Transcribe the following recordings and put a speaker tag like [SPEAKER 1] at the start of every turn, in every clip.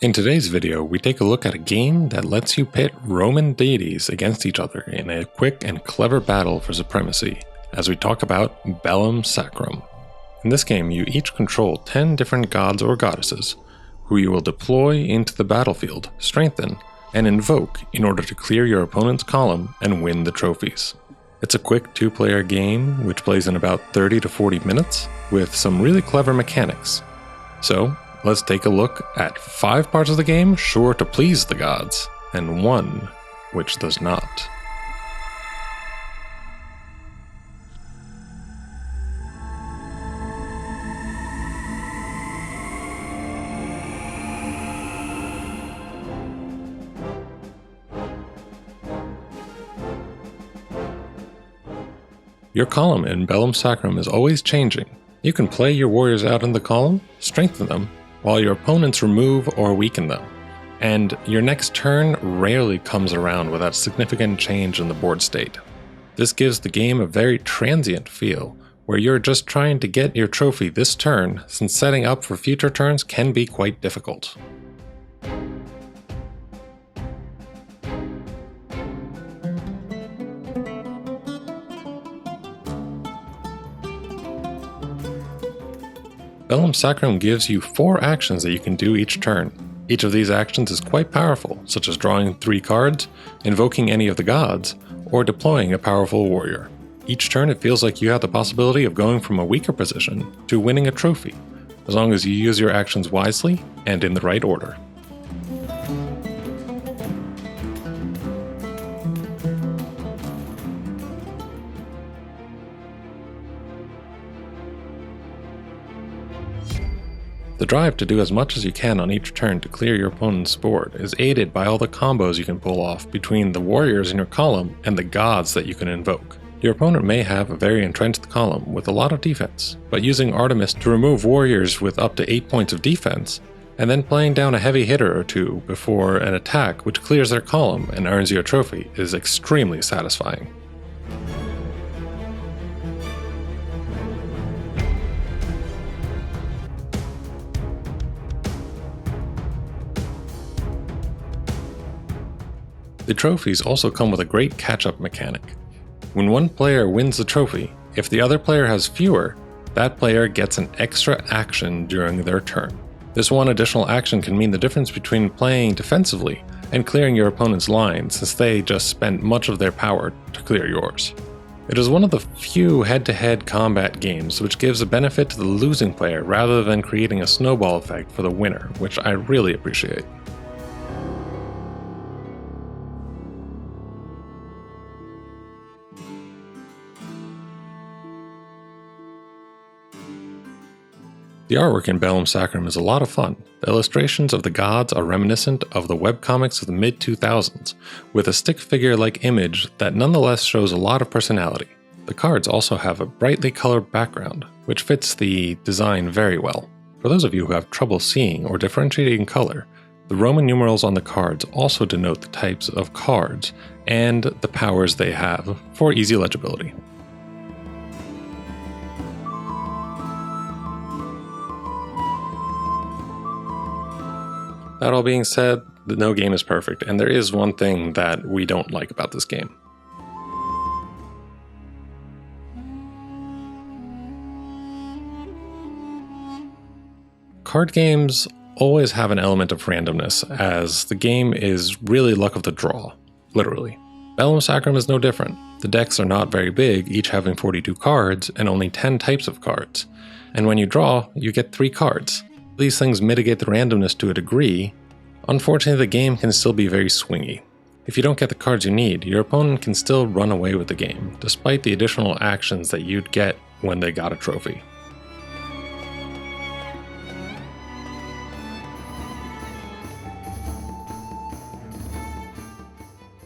[SPEAKER 1] In today's video, we take a look at a game that lets you pit Roman deities against each other in a quick and clever battle for supremacy, as we talk about Bellum Sacrum. In this game, you each control 10 different gods or goddesses, who you will deploy into the battlefield, strengthen, and invoke in order to clear your opponent's column and win the trophies. It's a quick 2-player game which plays in about 30 to 40 minutes, with some really clever mechanics. So, let's take a look at 5 parts of the game sure to please the gods, and 1 which does not. Your column in Bellum Sacrum is always changing. You can play your warriors out in the column, strengthen them, while your opponents remove or weaken them. And your next turn rarely comes around without significant change in the board state. This gives the game a very transient feel, where you're just trying to get your trophy this turn, since setting up for future turns can be quite difficult. Bellum Sacrum gives you 4 actions that you can do each turn. Each of these actions is quite powerful, such as drawing 3 cards, invoking any of the gods, or deploying a powerful warrior. Each turn it feels like you have the possibility of going from a weaker position to winning a trophy, as long as you use your actions wisely and in the right order. The drive to do as much as you can on each turn to clear your opponent's board is aided by all the combos you can pull off between the warriors in your column and the gods that you can invoke. Your opponent may have a very entrenched column with a lot of defense, but using Artemis to remove warriors with up to 8 points of defense, and then playing down a heavy hitter or 2 before an attack which clears their column and earns you a trophy is extremely satisfying. The trophies also come with a great catch-up mechanic. When one player wins the trophy, if the other player has fewer, that player gets an extra action during their turn. This one additional action can mean the difference between playing defensively and clearing your opponent's line, since they just spent much of their power to clear yours. It is one of the few head-to-head combat games which gives a benefit to the losing player rather than creating a snowball effect for the winner, which I really appreciate. The artwork in Bellum Sacrum is a lot of fun. The illustrations of the gods are reminiscent of the webcomics of the mid-2000s, with a stick figure-like image that nonetheless shows a lot of personality. The cards also have a brightly colored background, which fits the design very well. For those of you who have trouble seeing or differentiating color, the Roman numerals on the cards also denote the types of cards and the powers they have for easy legibility. That all being said, no game is perfect, and there is one thing that we don't like about this game. Card games always have an element of randomness, as the game is really luck of the draw, literally. Bellum Sacrum is no different. The decks are not very big, each having 42 cards and only 10 types of cards. And when you draw, you get 3 cards. These things mitigate the randomness to a degree. Unfortunately, the game can still be very swingy. If you don't get the cards you need, your opponent can still run away with the game, despite the additional actions that you'd get when they got a trophy.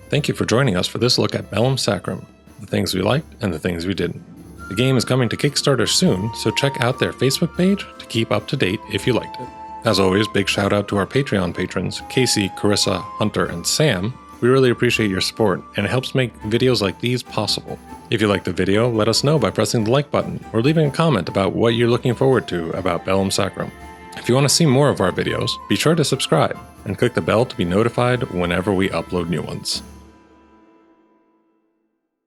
[SPEAKER 1] Thank you for joining us for this look at Bellum Sacrum, the things we liked and the things we didn't. The game is coming to Kickstarter soon, so check out their Facebook page to keep up to date if you liked it. As always, big shout out to our Patreon patrons, Casey, Carissa, Hunter, and Sam. We really appreciate your support, and it helps make videos like these possible. If you liked the video, let us know by pressing the like button, or leaving a comment about what you're looking forward to about Bellum Sacrum. If you want to see more of our videos, be sure to subscribe and click the bell to be notified whenever we upload new ones.